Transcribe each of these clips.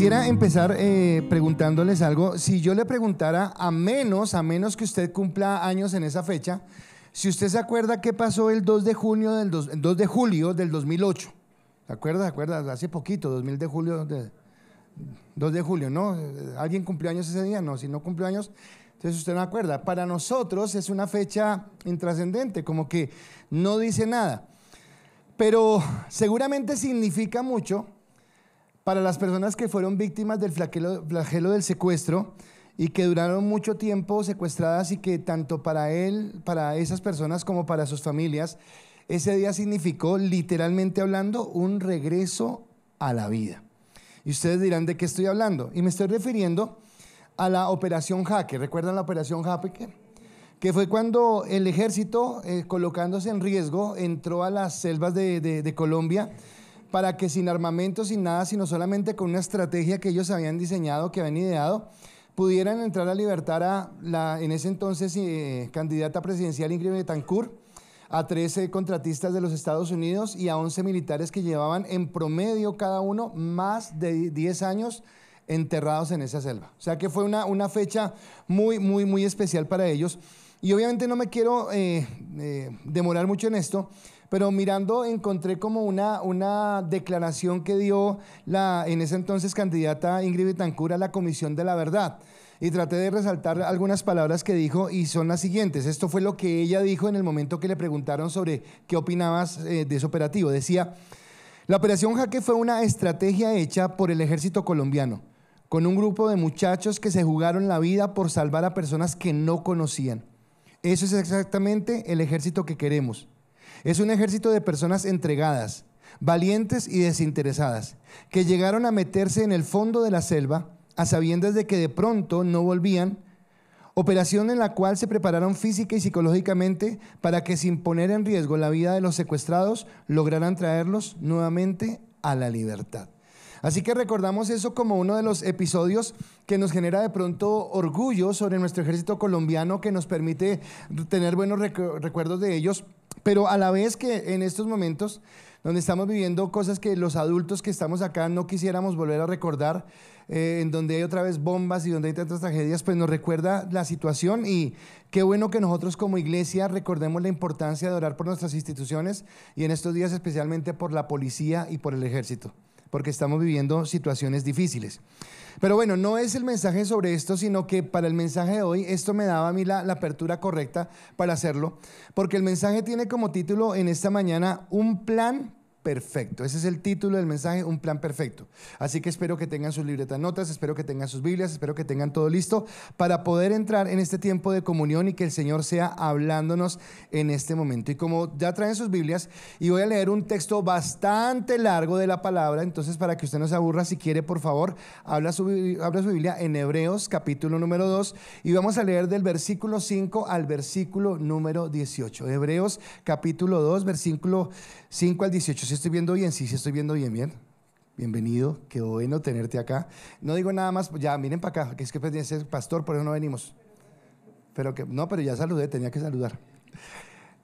Quisiera empezar preguntándoles algo. Si yo le preguntara, a menos que usted cumpla años en esa fecha, si usted se acuerda qué pasó el 2 de julio del 2 de julio del 2008. ¿Se acuerda? Hace poquito, 2 de julio, ¿no? ¿Alguien cumplió años ese día? No, si no cumplió años, entonces usted no acuerda. Para nosotros es una fecha intrascendente, como que no dice nada. Pero seguramente significa mucho para las personas que fueron víctimas del flagelo del secuestro y que duraron mucho tiempo secuestradas, y que tanto para esas personas como para sus familias, ese día significó, literalmente hablando, un regreso a la vida. Y ustedes dirán, ¿de qué estoy hablando? Y me estoy refiriendo a la Operación Jaque. ¿Recuerdan la Operación Jaque? Que fue cuando el ejército, colocándose en riesgo, entró a las selvas de Colombia, para que sin armamento, sin nada, sino solamente con una estrategia que ellos habían diseñado, que habían ideado, pudieran entrar a libertar a la, en ese entonces, candidata presidencial Ingrid Betancourt, a 13 contratistas de los Estados Unidos y a 11 militares que llevaban en promedio cada uno más de 10 años enterrados en esa selva. O sea que fue una fecha muy especial para ellos. Y obviamente no me quiero demorar mucho en esto, pero mirando encontré como una declaración que dio la en ese entonces candidata Ingrid Betancourt a la Comisión de la Verdad. Y traté de resaltar algunas palabras que dijo, y son las siguientes. Esto fue lo que ella dijo en el momento que le preguntaron sobre qué opinabas de ese operativo. Decía: la Operación Jaque fue una estrategia hecha por el ejército colombiano, con un grupo de muchachos que se jugaron la vida por salvar a personas que no conocían. Eso es exactamente el ejército que queremos. Es un ejército de personas entregadas, valientes y desinteresadas, que llegaron a meterse en el fondo de la selva a sabiendas de que de pronto no volvían. Operación en la cual se prepararon física y psicológicamente para que, sin poner en riesgo la vida de los secuestrados, lograran traerlos nuevamente a la libertad. Así que recordamos eso como uno de los episodios que nos genera de pronto orgullo sobre nuestro ejército colombiano, que nos permite tener buenos recuerdos de ellos, pero a la vez que en estos momentos donde estamos viviendo cosas que los adultos que estamos acá no quisiéramos volver a recordar, en donde hay otra vez bombas y donde hay tantas tragedias, pues nos recuerda la situación. Y qué bueno que nosotros como iglesia recordemos la importancia de orar por nuestras instituciones, y en estos días especialmente por la policía y por el ejército, porque estamos viviendo situaciones difíciles. Pero bueno, no es el mensaje sobre esto, sino que para el mensaje de hoy, esto me daba a mí la apertura correcta para hacerlo, porque el mensaje tiene como título en esta mañana: un plan perfecto. Ese es el título del mensaje, un plan perfecto. Así que espero que tengan sus libretas notas, espero que tengan sus Biblias, espero que tengan todo listo para poder entrar en este tiempo de comunión y que el Señor sea hablándonos en este momento. Y como ya traen sus Biblias, y voy a leer un texto bastante largo de la palabra, entonces para que usted no se aburra, si quiere, por favor, abra su Biblia en Hebreos capítulo número 2, y vamos a leer del versículo 5 al versículo número 18. Hebreos capítulo 2, versículo 5 al 18. ¿Sí estoy viendo bien? Sí estoy viendo bien. Bienvenido, qué bueno tenerte acá. No digo nada más, ya miren para acá, que es que pues, es pastor, por eso no venimos. Pero ya saludé, tenía que saludar.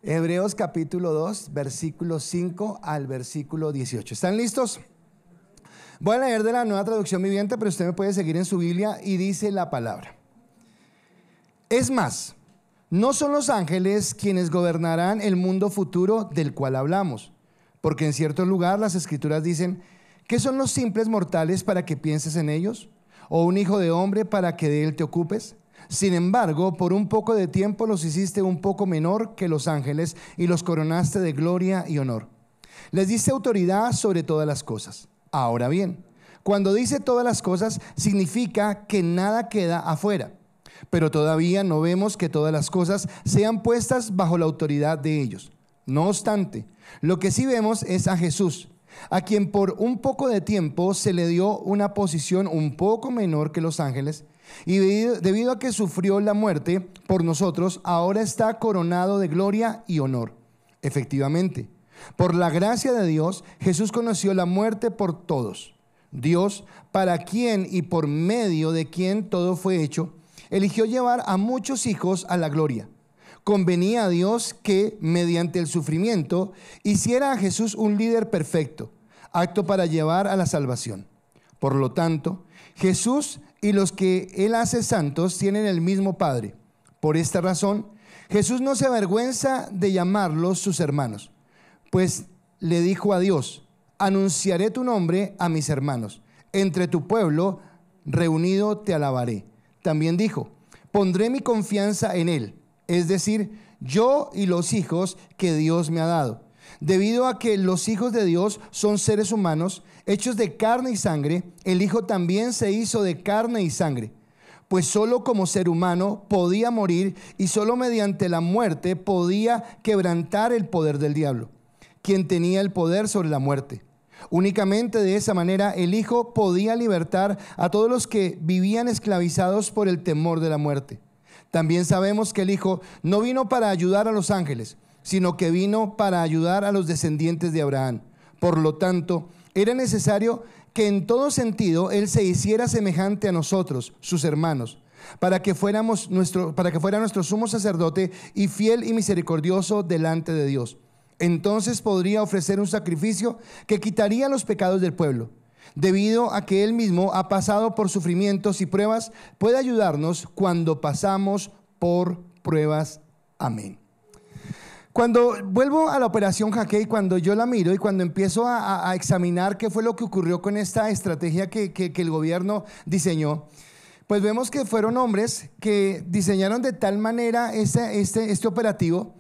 Hebreos capítulo 2, versículo 5 al versículo 18. ¿Están listos? Voy a leer de la Nueva Traducción Viviente, pero usted me puede seguir en su Biblia, y dice la palabra: es más, no son los ángeles quienes gobernarán el mundo futuro del cual hablamos, porque en cierto lugar las Escrituras dicen: ¿qué son los simples mortales para que pienses en ellos? ¿O un hijo de hombre para que de él te ocupes? Sin embargo, por un poco de tiempo los hiciste un poco menor que los ángeles y los coronaste de gloria y honor. Les diste autoridad sobre todas las cosas. Ahora bien, cuando dice todas las cosas, significa que nada queda afuera. Pero todavía no vemos que todas las cosas sean puestas bajo la autoridad de ellos. No obstante, lo que sí vemos es a Jesús, a quien por un poco de tiempo se le dio una posición un poco menor que los ángeles, y debido a que sufrió la muerte por nosotros, ahora está coronado de gloria y honor. Efectivamente, por la gracia de Dios, Jesús conoció la muerte por todos. Dios, para quien y por medio de quien todo fue hecho, eligió llevar a muchos hijos a la gloria. Convenía a Dios que, mediante el sufrimiento, hiciera a Jesús un líder perfecto, apto para llevar a la salvación. Por lo tanto, Jesús y los que Él hace santos tienen el mismo Padre. Por esta razón, Jesús no se avergüenza de llamarlos sus hermanos, pues le dijo a Dios: anunciaré tu nombre a mis hermanos, entre tu pueblo reunido te alabaré. También dijo: pondré mi confianza en Él, es decir, yo y los hijos que Dios me ha dado. Debido a que los hijos de Dios son seres humanos, hechos de carne y sangre, el Hijo también se hizo de carne y sangre, pues solo como ser humano podía morir y solo mediante la muerte podía quebrantar el poder del diablo, quien tenía el poder sobre la muerte. Únicamente de esa manera el Hijo podía libertar a todos los que vivían esclavizados por el temor de la muerte. También sabemos que el Hijo no vino para ayudar a los ángeles, sino que vino para ayudar a los descendientes de Abraham. Por lo tanto, era necesario que en todo sentido Él se hiciera semejante a nosotros, sus hermanos, para que fuera nuestro sumo sacerdote y fiel y misericordioso delante de Dios. Entonces podría ofrecer un sacrificio que quitaría los pecados del pueblo. Debido a que Él mismo ha pasado por sufrimientos y pruebas, puede ayudarnos cuando pasamos por pruebas. Amén. Cuando vuelvo a la operación Jaque y cuando yo la miro y cuando empiezo a examinar qué fue lo que ocurrió con esta estrategia que el gobierno diseñó, pues vemos que fueron hombres que diseñaron de tal manera este operativo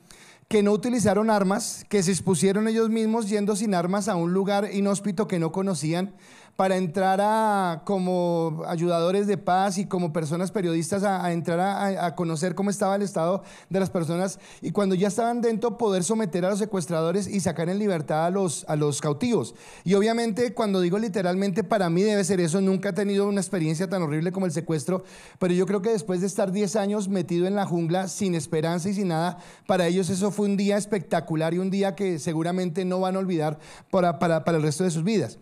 que no utilizaron armas, que se expusieron ellos mismos yendo sin armas a un lugar inhóspito que no conocían, para entrar como ayudadores de paz y como personas periodistas a entrar a conocer cómo estaba el estado de las personas, y cuando ya estaban dentro poder someter a los secuestradores y sacar en libertad a los cautivos. Y obviamente cuando digo literalmente, para mí debe ser eso. Nunca he tenido una experiencia tan horrible como el secuestro, pero yo creo que después de estar 10 años metido en la jungla sin esperanza y sin nada, para ellos eso fue un día espectacular y un día que seguramente no van a olvidar para el resto de sus vidas.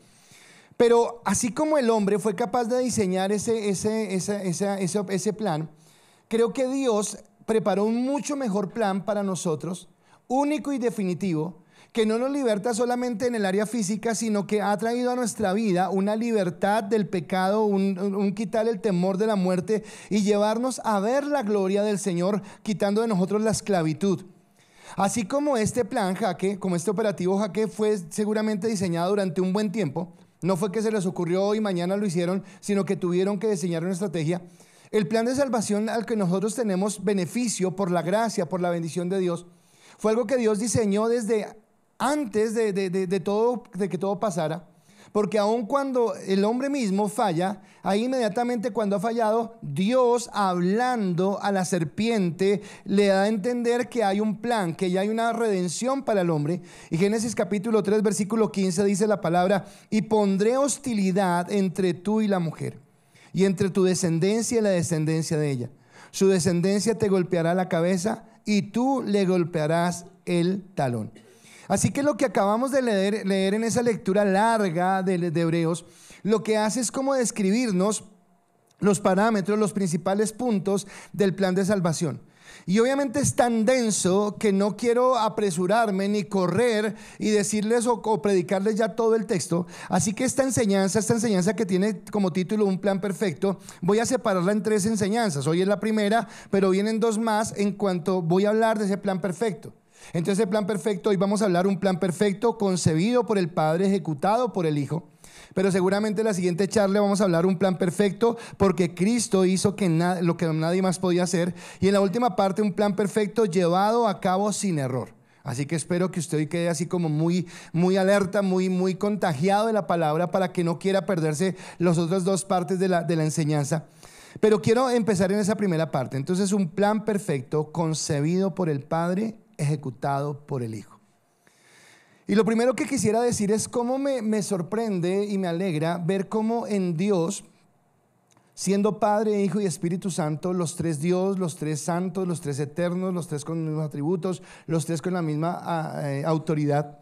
Pero así como el hombre fue capaz de diseñar ese plan, creo que Dios preparó un mucho mejor plan para nosotros, único y definitivo, que no nos liberta solamente en el área física, sino que ha traído a nuestra vida una libertad del pecado, un quitar el temor de la muerte y llevarnos a ver la gloria del Señor, quitando de nosotros la esclavitud. Así como este plan Jaque, como este operativo Jaque fue seguramente diseñado durante un buen tiempo. No fue que se les ocurrió hoy y mañana lo hicieron, sino que tuvieron que diseñar una estrategia. El plan de salvación al que nosotros tenemos beneficio por la gracia, por la bendición de Dios, fue algo que Dios diseñó desde antes de que todo pasara. Porque aun cuando el hombre mismo falla, ahí inmediatamente cuando ha fallado, Dios, hablando a la serpiente, le da a entender que hay un plan, que ya hay una redención para el hombre. Y Génesis capítulo 3 versículo 15 dice la palabra: y pondré hostilidad entre tú y la mujer, y entre tu descendencia y la descendencia de ella. Su descendencia te golpeará la cabeza y tú le golpearás el talón. Así que lo que acabamos de leer en esa lectura larga de Hebreos, lo que hace es como describirnos los parámetros, los principales puntos del plan de salvación. Y obviamente es tan denso que no quiero apresurarme ni correr y decirles o predicarles ya todo el texto. Así que esta enseñanza que tiene como título un plan perfecto, voy a separarla en 3 enseñanzas. Hoy es la primera, pero vienen 2 más en cuanto voy a hablar de ese plan perfecto. Entonces el plan perfecto, hoy vamos a hablar un plan perfecto concebido por el Padre, ejecutado por el Hijo. Pero seguramente en la siguiente charla vamos a hablar un plan perfecto porque Cristo hizo lo que nadie más podía hacer. Y en la última parte un plan perfecto llevado a cabo sin error. Así que espero que usted hoy quede así como muy, muy alerta, muy contagiado de la palabra, para que no quiera perderse las otras 2 partes de la enseñanza. Pero quiero empezar en esa primera parte. Entonces, un plan perfecto concebido por el Padre, ejecutado por el Hijo. Y lo primero que quisiera decir es cómo me sorprende y me alegra ver cómo en Dios, siendo Padre, Hijo y Espíritu Santo, los 3 Dios, los 3 santos, los 3 eternos, los 3 con los mismos atributos, los 3 con la misma autoridad,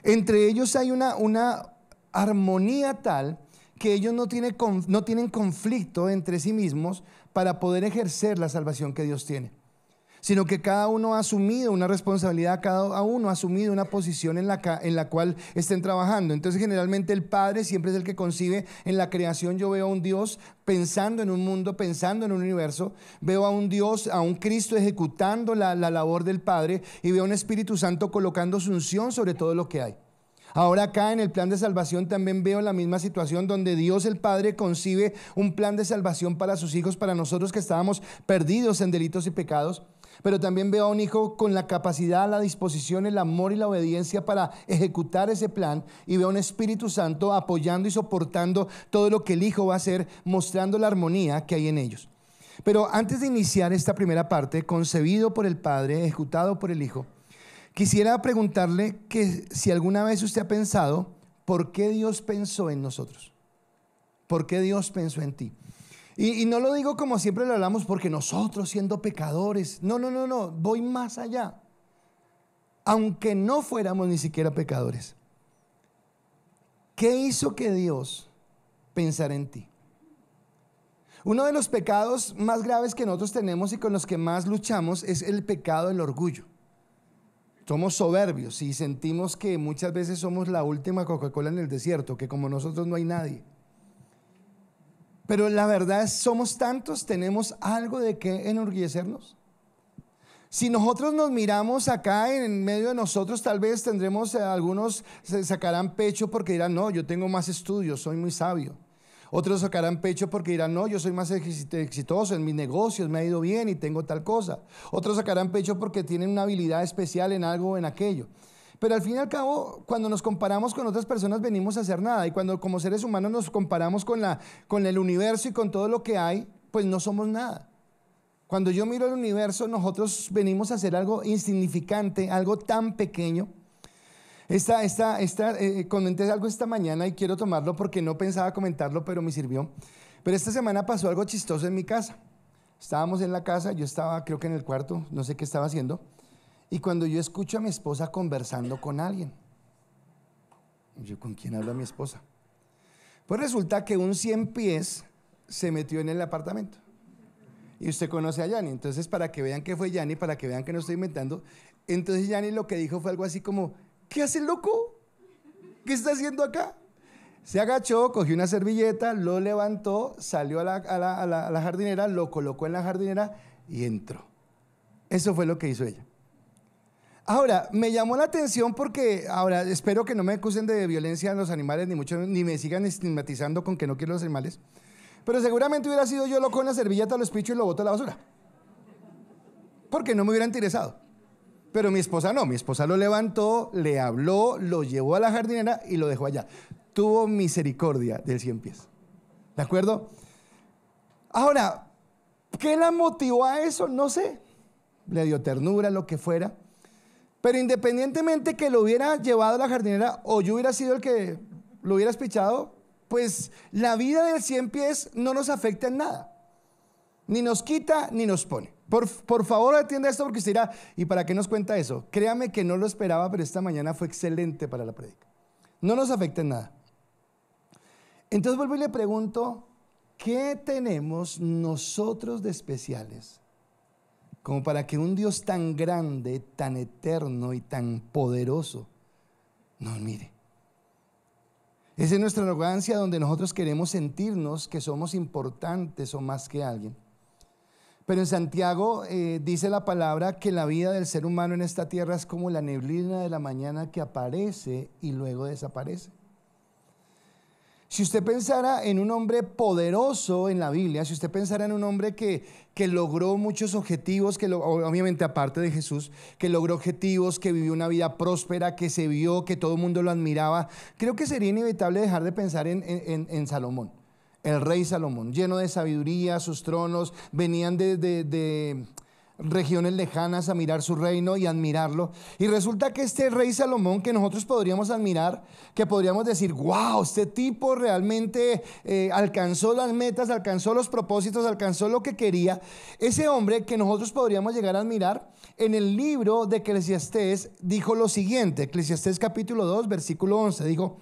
entre ellos hay una armonía tal que ellos no tienen conflicto entre sí mismos para poder ejercer la salvación que Dios tiene. sino que cada uno ha asumido una responsabilidad, cada uno ha asumido una posición en la cual estén trabajando. Entonces generalmente el Padre siempre es el que concibe. En la creación yo veo a un Dios pensando en un mundo, pensando en un universo, veo a un Dios, a un Cristo ejecutando la labor del Padre, y veo a un Espíritu Santo colocando su unción sobre todo lo que hay. Ahora acá en el plan de salvación también veo la misma situación, donde Dios el Padre concibe un plan de salvación para sus hijos, para nosotros que estábamos perdidos en delitos y pecados. Pero también veo a un hijo con la capacidad, la disposición, el amor y la obediencia para ejecutar ese plan, y veo a un Espíritu Santo apoyando y soportando todo lo que el hijo va a hacer, mostrando la armonía que hay en ellos. Pero antes de iniciar esta primera parte, concebido por el Padre, ejecutado por el Hijo, quisiera preguntarle que si alguna vez usted ha pensado por qué Dios pensó en nosotros, por qué Dios pensó en ti. Y no lo digo como siempre lo hablamos, porque nosotros siendo pecadores. No, voy más allá. Aunque no fuéramos ni siquiera pecadores, ¿qué hizo que Dios pensara en ti? Uno de los pecados más graves que nosotros tenemos y con los que más luchamos es el pecado del orgullo. Somos soberbios y sentimos que muchas veces somos la última Coca-Cola en el desierto, que como nosotros no hay nadie. Pero la verdad es, somos tantos, tenemos algo de qué enorgullecernos. Si nosotros nos miramos acá en medio de nosotros, tal vez tendremos, algunos se sacarán pecho porque dirán, no, yo tengo más estudios, soy muy sabio. Otros sacarán pecho porque dirán, no, yo soy más exitoso en mis negocios, me ha ido bien y tengo tal cosa. Otros sacarán pecho porque tienen una habilidad especial en algo o en aquello. Pero al fin y al cabo, cuando nos comparamos con otras personas, venimos a hacer nada. Y cuando como seres humanos nos comparamos con el universo y con todo lo que hay, pues no somos nada. Cuando yo miro el universo, nosotros venimos a hacer algo insignificante, algo tan pequeño. Comenté algo esta mañana y quiero tomarlo porque no pensaba comentarlo, pero me sirvió. Pero esta semana pasó algo chistoso en mi casa. Estábamos en la casa, yo estaba creo que en el cuarto, no sé qué estaba haciendo. Y cuando yo escucho a mi esposa conversando con alguien, yo, ¿con quién habla mi esposa? Pues resulta que un 100 pies se metió en el apartamento. Y usted conoce a Yanni, entonces para que vean que fue Yanni, para que vean que no estoy inventando, entonces Yanni lo que dijo fue algo así como, ¿qué hace el loco? ¿Qué está haciendo acá? Se agachó, cogió una servilleta, lo levantó, salió a la jardinera, lo colocó en la jardinera y entró. Eso fue lo que hizo ella. Ahora, me llamó la atención porque, ahora espero que no me acusen de violencia a los animales, ni me sigan estigmatizando con que no quiero los animales, pero seguramente hubiera sido yo loco en la servilleta, lo espicho y lo boto a la basura, porque no me hubiera interesado. Pero mi esposa no, mi esposa lo levantó, le habló, lo llevó a la jardinera y lo dejó allá. Tuvo misericordia del 100 pies. ¿De acuerdo? Ahora, ¿qué la motivó a eso? No sé. Le dio ternura, lo que fuera. Pero independientemente que lo hubiera llevado a la jardinera o yo hubiera sido el que lo hubiera espichado, pues la vida del 100 pies no nos afecta en nada. Ni nos quita ni nos pone. Por favor, atienda esto porque usted dirá, ¿y para qué nos cuenta eso? Créame que no lo esperaba, pero esta mañana fue excelente para la prédica. No nos afecta en nada. Entonces vuelvo y le pregunto, ¿qué tenemos nosotros de especiales como para que un Dios tan grande, tan eterno y tan poderoso nos mire? Esa es nuestra arrogancia, donde nosotros queremos sentirnos que somos importantes o más que alguien. Pero en Santiago dice la palabra que la vida del ser humano en esta tierra es como la neblina de la mañana que aparece y luego desaparece. Si usted pensara en un hombre poderoso en la Biblia, si usted pensara en un hombre que logró muchos objetivos, obviamente aparte de Jesús, que logró objetivos, que vivió una vida próspera, que se vio, que todo el mundo lo admiraba, creo que sería inevitable dejar de pensar en Salomón. El rey Salomón, lleno de sabiduría, sus tronos venían de regiones lejanas a mirar su reino y admirarlo. Y resulta que este rey Salomón, que nosotros podríamos admirar, que podríamos decir, wow, este tipo realmente alcanzó las metas, alcanzó los propósitos, alcanzó lo que quería. Ese hombre que nosotros podríamos llegar a admirar, en el libro de Eclesiastés dijo lo siguiente, Eclesiastés capítulo 2, versículo 11, dijo: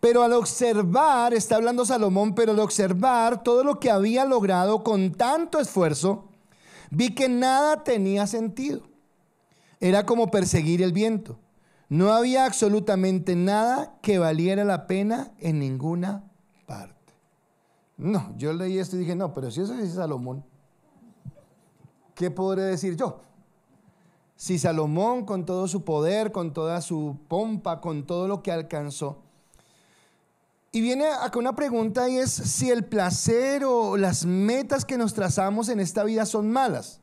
pero al observar, está hablando Salomón, pero al observar todo lo que había logrado con tanto esfuerzo, Vi que nada tenía sentido. Era como perseguir el viento. No había absolutamente nada que valiera la pena en ninguna parte. No, yo leí esto y dije, no, pero si eso dice Salomón, ¿qué podré decir yo? Si Salomón, con todo su poder, con toda su pompa, con todo lo que alcanzó. Y viene acá una pregunta, y es si el placer o las metas que nos trazamos en esta vida son malas.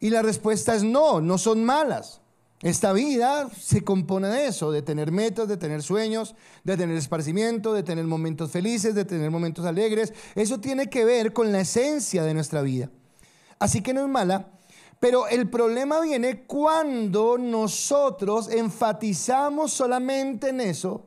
Y la respuesta es no, no son malas. Esta vida se compone de eso, de tener metas, de tener sueños, de tener esparcimiento, de tener momentos felices, de tener momentos alegres. Eso tiene que ver con la esencia de nuestra vida. Así que no es mala, pero el problema viene cuando nosotros enfatizamos solamente en eso,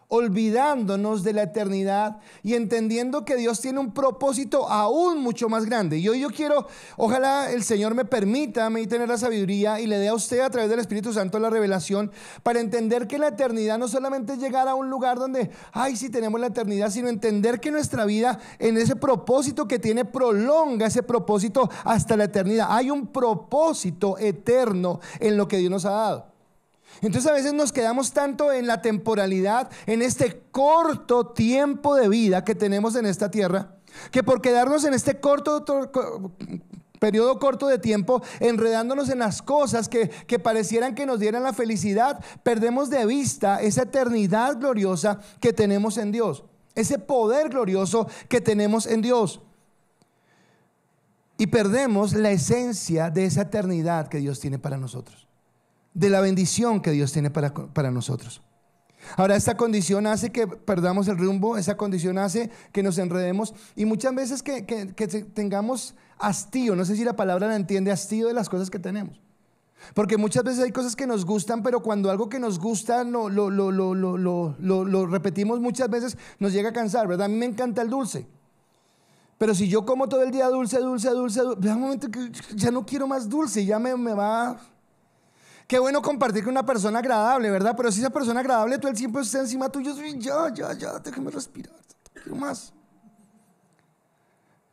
olvidándonos de la eternidad y entendiendo que Dios tiene un propósito aún mucho más grande. Y hoy yo quiero, ojalá el Señor me permita a mí tener la sabiduría y le dé a usted a través del Espíritu Santo la revelación para entender que la eternidad no solamente es llegar a un lugar donde, ay, sí tenemos la eternidad, sino entender que nuestra vida en ese propósito que tiene prolonga ese propósito hasta la eternidad. Hay un propósito eterno en lo que Dios nos ha dado. Entonces a veces nos quedamos tanto en la temporalidad, en este corto tiempo de vida que tenemos en esta tierra, que por quedarnos en este periodo corto de tiempo, enredándonos en las cosas que parecieran que nos dieran la felicidad, perdemos de vista esa eternidad gloriosa que tenemos en Dios, ese poder glorioso que tenemos en Dios. Y perdemos la esencia de esa eternidad que Dios tiene para nosotros, de la bendición que Dios tiene para nosotros. Ahora, esta condición hace que perdamos el rumbo, esa condición hace que nos enredemos y muchas veces que tengamos hastío, no sé si la palabra la entiende, hastío de las cosas que tenemos. Porque muchas veces hay cosas que nos gustan, pero cuando algo que nos gusta lo repetimos muchas veces, nos llega a cansar, ¿verdad? A mí me encanta el dulce. Pero si yo como todo el día dulce, llega un momento que ya no quiero más dulce, ya me va... Qué bueno compartir con una persona agradable, ¿verdad? Pero si esa persona agradable todo el tiempo está encima tuyo, ya, déjame respirar, quiero más.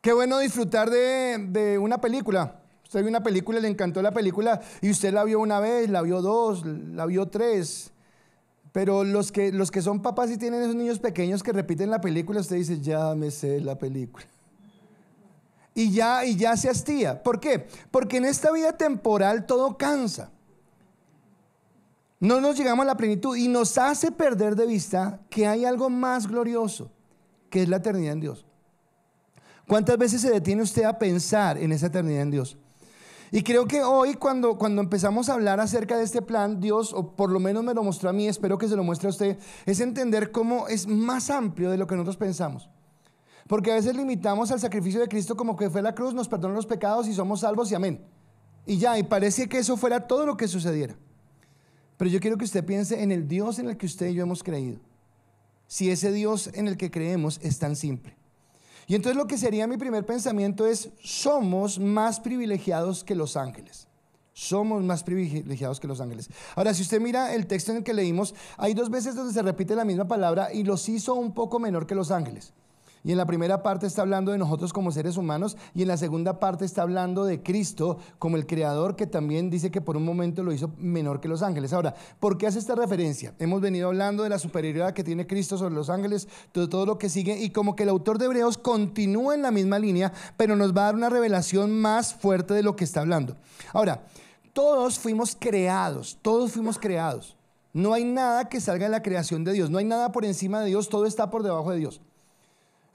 Qué bueno disfrutar de una película. Usted vio una película, le encantó la película y usted la vio una vez, la vio dos, la vio tres. Pero los que son papás y tienen esos niños pequeños que repiten la película, usted dice, ya me sé la película. Y ya se hastía. ¿Por qué? Porque en esta vida temporal todo cansa. No nos llegamos a la plenitud y nos hace perder de vista que hay algo más glorioso, que es la eternidad en Dios. ¿Cuántas veces se detiene usted a pensar en esa eternidad en Dios? Y creo que hoy cuando empezamos a hablar acerca de este plan, Dios, o por lo menos me lo mostró a mí, espero que se lo muestre a usted, es entender cómo es más amplio de lo que nosotros pensamos. Porque a veces limitamos al sacrificio de Cristo como que fue la cruz, nos perdonó los pecados y somos salvos y amén. Y ya, y parece que eso fuera todo lo que sucediera. Pero yo quiero que usted piense en el Dios en el que usted y yo hemos creído. Si ese Dios en el que creemos es tan simple. Y entonces lo que sería mi primer pensamiento es, somos más privilegiados que los ángeles. Somos más privilegiados que los ángeles. Ahora, si usted mira el texto en el que leímos, hay dos veces donde se repite la misma palabra y los hizo un poco menor que los ángeles. Y en la primera parte está hablando de nosotros como seres humanos y en la segunda parte está hablando de Cristo como el creador, que también dice que por un momento lo hizo menor que los ángeles. Ahora, ¿por qué hace esta referencia? Hemos venido hablando de la superioridad que tiene Cristo sobre los ángeles, todo lo que sigue, y como que el autor de Hebreos continúa en la misma línea, pero nos va a dar una revelación más fuerte de lo que está hablando. Ahora, todos fuimos creados. No hay nada que salga de la creación de Dios, no hay nada por encima de Dios, todo está por debajo de Dios.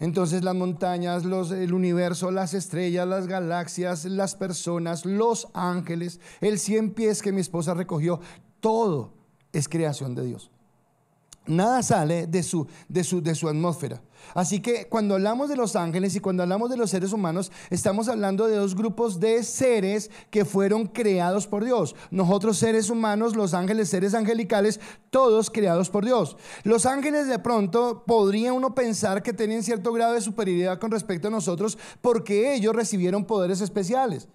Entonces las montañas, el universo, las estrellas, las galaxias, las personas, los ángeles, el 100 pies que mi esposa recogió, todo es creación de Dios. Nada sale de su atmósfera. Así que cuando hablamos de los ángeles y cuando hablamos de los seres humanos, estamos hablando de dos grupos de seres que fueron creados por Dios. Nosotros seres humanos, los ángeles, seres angelicales, todos creados por Dios. Los ángeles de pronto podría uno pensar que tienen cierto grado de superioridad con respecto a nosotros porque ellos recibieron poderes especiales.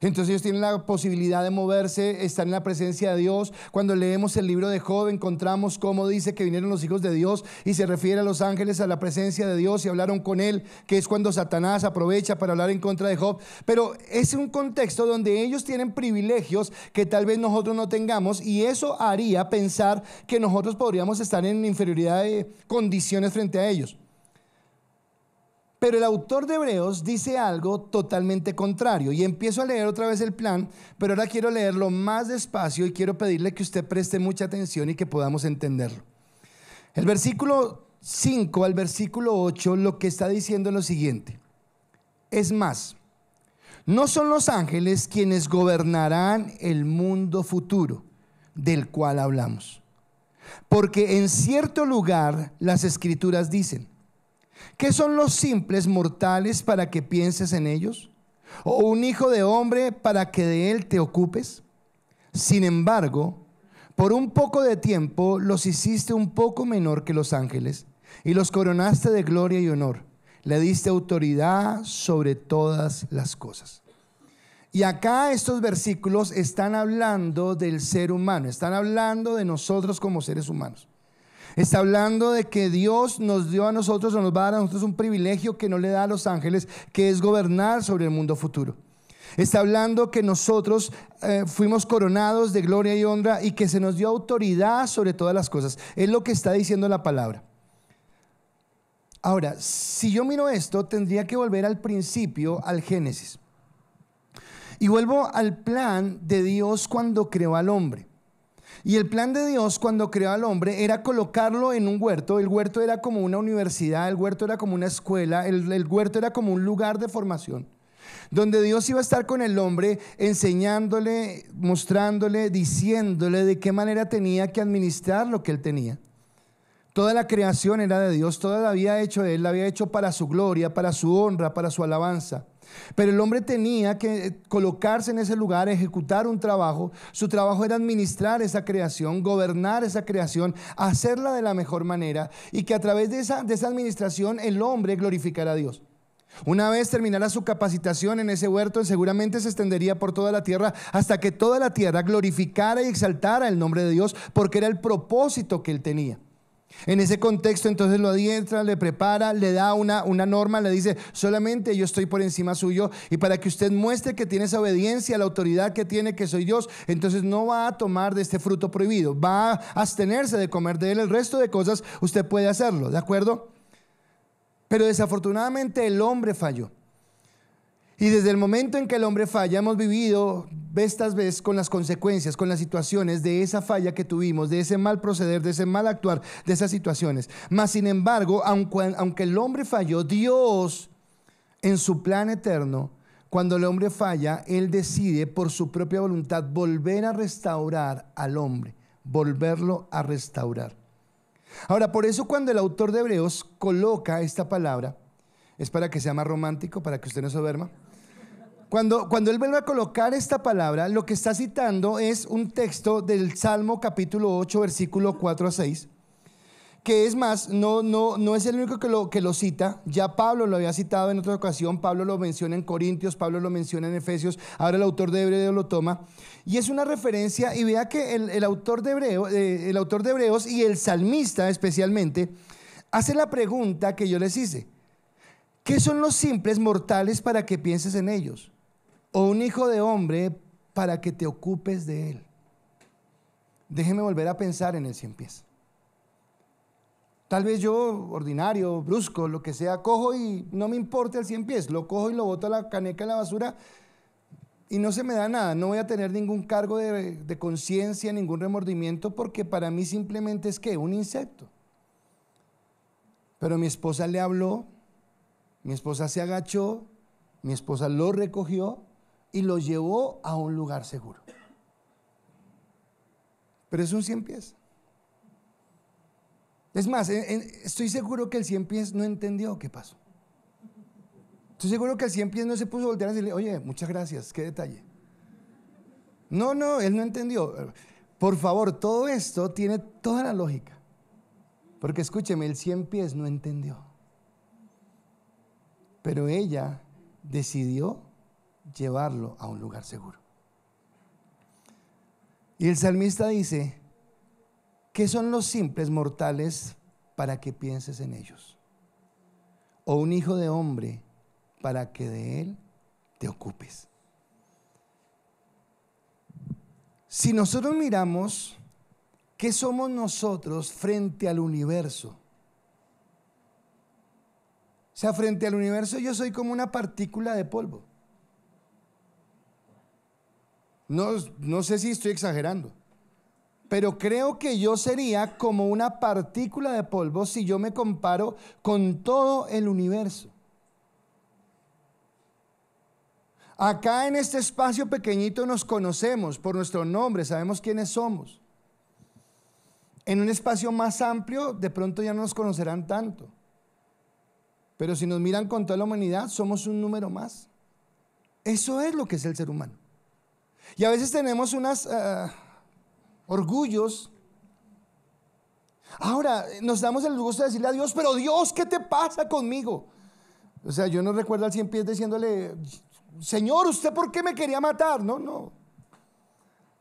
Entonces ellos tienen la posibilidad de moverse, estar en la presencia de Dios. Cuando leemos el libro de Job encontramos cómo dice que vinieron los hijos de Dios y se refiere a los ángeles a la presencia de Dios y hablaron con él, que es cuando Satanás aprovecha para hablar en contra de Job. Pero es un contexto donde ellos tienen privilegios que tal vez nosotros no tengamos, y eso haría pensar que nosotros podríamos estar en inferioridad de condiciones frente a ellos. Pero el autor de Hebreos dice algo totalmente contrario, y empiezo a leer otra vez el plan, pero ahora quiero leerlo más despacio y quiero pedirle que usted preste mucha atención y que podamos entenderlo. El versículo 5 al versículo 8 lo que está diciendo es lo siguiente: es más, no son los ángeles quienes gobernarán el mundo futuro del cual hablamos, porque en cierto lugar las escrituras dicen: ¿qué son los simples mortales para que pienses en ellos? ¿O un hijo de hombre para que de él te ocupes? Sin embargo, por un poco de tiempo los hiciste un poco menor que los ángeles y los coronaste de gloria y honor. Le diste autoridad sobre todas las cosas. Y acá estos versículos están hablando del ser humano, están hablando de nosotros como seres humanos. Está hablando de que Dios nos dio a nosotros, o nos va a dar a nosotros un privilegio que no le da a los ángeles, que es gobernar sobre el mundo futuro. Está hablando que nosotros fuimos coronados de gloria y honra y que se nos dio autoridad sobre todas las cosas. Es lo que está diciendo la palabra. Ahora, si yo miro esto, tendría que volver al principio, al Génesis. Y vuelvo al plan de Dios cuando creó al hombre. Y el plan de Dios cuando creó al hombre era colocarlo en un huerto. El huerto era como una universidad, el huerto era como una escuela, el huerto era como un lugar de formación, donde Dios iba a estar con el hombre, enseñándole, mostrándole, diciéndole de qué manera tenía que administrar lo que él tenía. Toda la creación era de Dios, toda la había hecho Él, la había hecho para su gloria, para su honra, para su alabanza. Pero el hombre tenía que colocarse en ese lugar, ejecutar un trabajo. Su trabajo era administrar esa creación, gobernar esa creación, hacerla de la mejor manera, y que a través de esa administración el hombre glorificara a Dios. Una vez terminara su capacitación en ese huerto, seguramente se extendería por toda la tierra hasta que toda la tierra glorificara y exaltara el nombre de Dios, porque era el propósito que él tenía. En ese contexto entonces lo adiestra, le prepara, le da una norma, le dice: solamente yo estoy por encima suyo, y para que usted muestre que tiene esa obediencia a la autoridad que tiene, que soy Dios, entonces no va a tomar de este fruto prohibido, va a abstenerse de comer de él. El resto de cosas usted puede hacerlo, ¿de acuerdo? Pero desafortunadamente el hombre falló. Y desde el momento en que el hombre falla, hemos vivido vez tras vez con las consecuencias, con las situaciones de esa falla que tuvimos, de ese mal proceder, de ese mal actuar, de esas situaciones. Mas sin embargo, aunque el hombre falló, Dios en su plan eterno, cuando el hombre falla, Él decide por su propia voluntad volver a restaurar al hombre, volverlo a restaurar. Ahora, por eso cuando el autor de Hebreos coloca esta palabra, es para que sea más romántico, para que usted no se duerma. Cuando él vuelve a colocar esta palabra, lo que está citando es un texto del Salmo capítulo 8, versículo 4 a 6, que es más, no es el único que lo cita. Ya Pablo lo había citado en otra ocasión, Pablo lo menciona en Corintios, Pablo lo menciona en Efesios, ahora el autor de Hebreos lo toma, y es una referencia. Y vea que el autor de Hebreos y el salmista especialmente hace la pregunta que yo les hice: ¿qué son los simples mortales para que pienses en ellos? ¿O un hijo de hombre para que te ocupes de él? Déjeme volver a pensar en el cien pies. Tal vez yo, ordinario, brusco, lo que sea, cojo y no me importa el cien pies. Lo cojo y lo boto a la caneca en la basura y no se me da nada. No voy a tener ningún cargo de conciencia, ningún remordimiento, porque para mí simplemente es que un insecto. Pero mi esposa le habló, mi esposa se agachó, mi esposa lo recogió y lo llevó a un lugar seguro. Pero es un cien pies. Es más, estoy seguro que el cien pies no entendió qué pasó. Estoy seguro que el cien pies no se puso a voltear y decirle: oye, muchas gracias, qué detalle. No, él no entendió. Por favor, todo esto tiene toda la lógica. Porque escúcheme, el cien pies no entendió. Pero ella decidió llevarlo a un lugar seguro. Y el salmista dice: ¿qué son los simples mortales para que pienses en ellos? O un hijo de hombre para que de él te ocupes. Si nosotros miramos qué somos nosotros frente al universo, o sea, frente al universo yo soy como una partícula de polvo. No sé si estoy exagerando, pero creo que yo sería como una partícula de polvo si yo me comparo con todo el universo. Acá en este espacio pequeñito nos conocemos por nuestro nombre, sabemos quiénes somos. En un espacio más amplio de pronto ya no nos conocerán tanto, pero si nos miran con toda la humanidad somos un número más. Eso es lo que es el ser humano. Y a veces tenemos unos orgullos. Ahora nos damos el gusto de decirle a Dios: pero Dios, ¿qué te pasa conmigo? O sea, yo no recuerdo al 100 pies diciéndole: Señor, ¿usted por qué me quería matar? No. O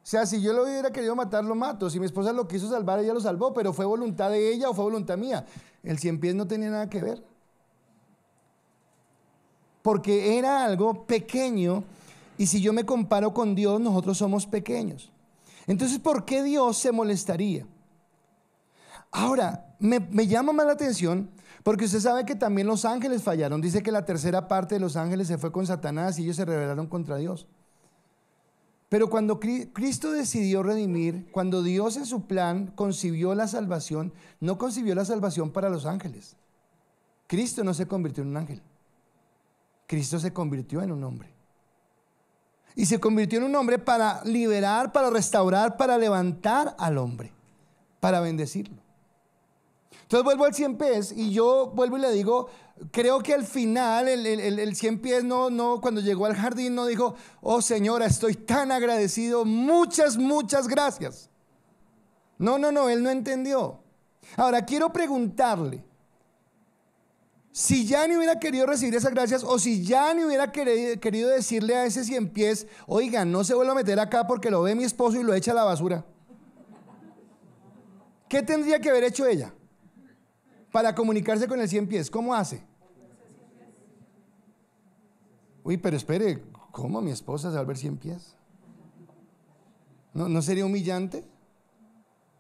sea, si yo lo hubiera querido matar, lo mato. Si mi esposa lo quiso salvar, ella lo salvó, pero ¿fue voluntad de ella o fue voluntad mía? El 100 pies no tenía nada que ver, porque era algo pequeño. Y si yo me comparo con Dios, nosotros somos pequeños. Entonces, ¿por qué Dios se molestaría? Ahora, me llama más la atención porque usted sabe que también los ángeles fallaron. Dice que la tercera parte de los ángeles se fue con Satanás y ellos se rebelaron contra Dios. Pero cuando Cristo decidió redimir, cuando Dios en su plan concibió la salvación, no concibió la salvación para los ángeles. Cristo no se convirtió en un ángel. Cristo se convirtió en un hombre. Y se convirtió en un hombre para liberar, para restaurar, para levantar al hombre, para bendecirlo. Entonces vuelvo al 100 pies y yo vuelvo y le digo: creo que al final el 100 pies no, cuando llegó al jardín no dijo: oh señora, estoy tan agradecido, muchas gracias. No, él no entendió. Ahora quiero preguntarle: si ya no hubiera querido recibir esas gracias, o si ya no hubiera querido decirle a ese 100 pies: oiga, no se vuelva a meter acá porque lo ve mi esposo y lo echa a la basura, ¿qué tendría que haber hecho ella para comunicarse con el 100 pies? ¿Cómo hace? Uy, pero espere, ¿cómo mi esposa se va a ver 100 pies? ¿No sería humillante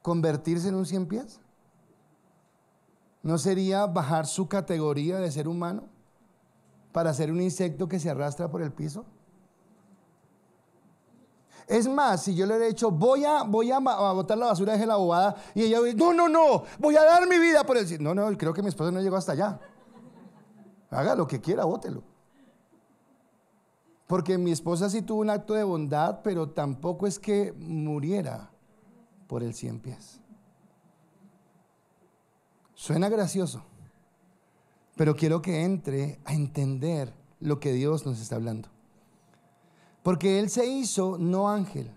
convertirse en un 100 pies? ¿No sería bajar su categoría de ser humano para ser un insecto que se arrastra por el piso? Es más, si yo le hubiera dicho: voy a botar la basura, deje la bobada, y ella dice: no, voy a dar mi vida por el... No, creo que mi esposa no llegó hasta allá. Haga lo que quiera, bótelo. Porque mi esposa sí tuvo un acto de bondad, pero tampoco es que muriera por el 100 pies. Suena gracioso, pero quiero que entre a entender lo que Dios nos está hablando. Porque Él se hizo no ángel,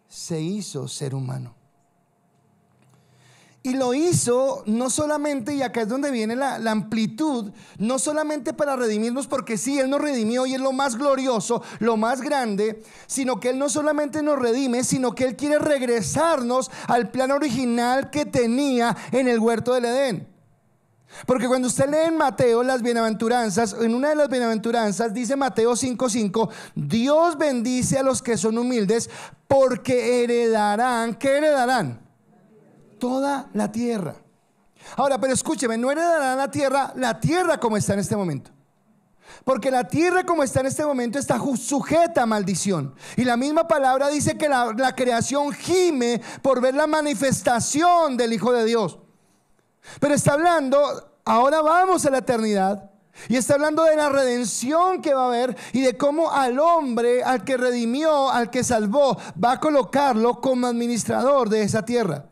se hizo ser humano. Y lo hizo no solamente, y acá es donde viene la amplitud, no solamente para redimirnos, porque sí, Él nos redimió y es lo más glorioso, lo más grande, sino que Él no solamente nos redime, sino que Él quiere regresarnos al plan original que tenía en el huerto del Edén. Porque cuando usted lee en Mateo las bienaventuranzas, en una de las bienaventuranzas dice Mateo 5:5: Dios bendice a los que son humildes porque heredarán, ¿qué heredarán? Toda la tierra. Ahora, pero escúcheme, no heredarán la tierra como está en este momento. Porque la tierra como está en este momento está sujeta a maldición. Y la misma palabra dice que la creación gime por ver la manifestación del Hijo de Dios. Pero está hablando, ahora vamos a la eternidad, y está hablando de la redención que va a haber y de cómo al hombre, al que redimió, al que salvó, va a colocarlo como administrador de esa tierra.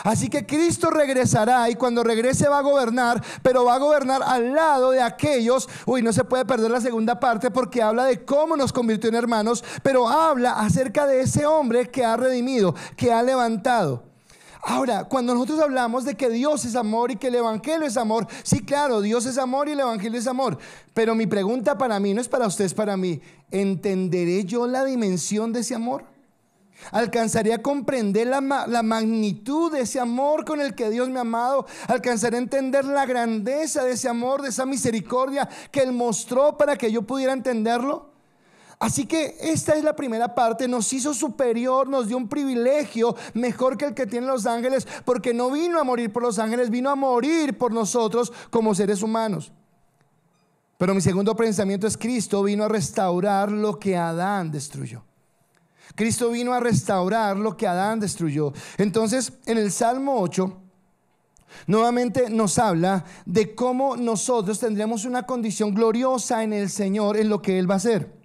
Así que Cristo regresará, y cuando regrese va a gobernar, pero va a gobernar al lado de aquellos. No se puede perder la segunda parte, porque habla de cómo nos convirtió en hermanos, pero habla acerca de ese hombre que ha redimido, que ha levantado. Ahora, cuando nosotros hablamos de que Dios es amor y que el evangelio es amor, sí, claro, Dios es amor y el evangelio es amor. Pero mi pregunta para mí, no es para usted, es para mí: ¿entenderé yo la dimensión de ese amor? ¿Alcanzaré a comprender la magnitud de ese amor con el que Dios me ha amado? ¿Alcanzaré a entender la grandeza de ese amor, de esa misericordia que Él mostró para que yo pudiera entenderlo? Así que esta es la primera parte. Nos hizo superior, nos dio un privilegio mejor que el que tienen los ángeles, porque no vino a morir por los ángeles, vino a morir por nosotros como seres humanos. Pero mi segundo pensamiento es: Cristo vino a restaurar lo que Adán destruyó. Cristo vino a restaurar lo que Adán destruyó. Entonces, en el Salmo 8 nuevamente nos habla de cómo nosotros tendremos una condición gloriosa en el Señor, en lo que Él va a hacer.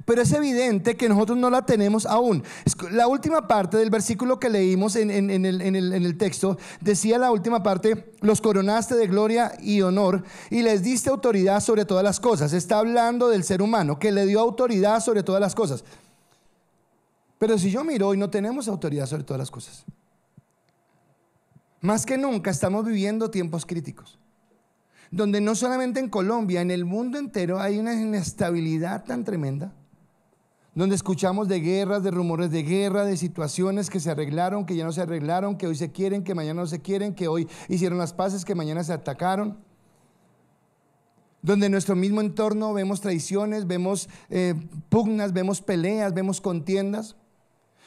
Pero es evidente que nosotros no la tenemos aún. La última parte del versículo que leímos en el texto decía, la última parte: los coronaste de gloria y honor y les diste autoridad sobre todas las cosas. Está hablando del ser humano, que le dio autoridad sobre todas las cosas. Pero si yo miro, hoy no tenemos autoridad sobre todas las cosas. Más que nunca estamos viviendo tiempos críticos, donde no solamente en Colombia, en el mundo entero hay una inestabilidad tan tremenda, donde escuchamos de guerras, de rumores de guerra, de situaciones que se arreglaron, que ya no se arreglaron, que hoy se quieren, que mañana no se quieren, que hoy hicieron las paces, que mañana se atacaron. Donde en nuestro mismo entorno vemos traiciones, vemos pugnas, vemos peleas, vemos contiendas.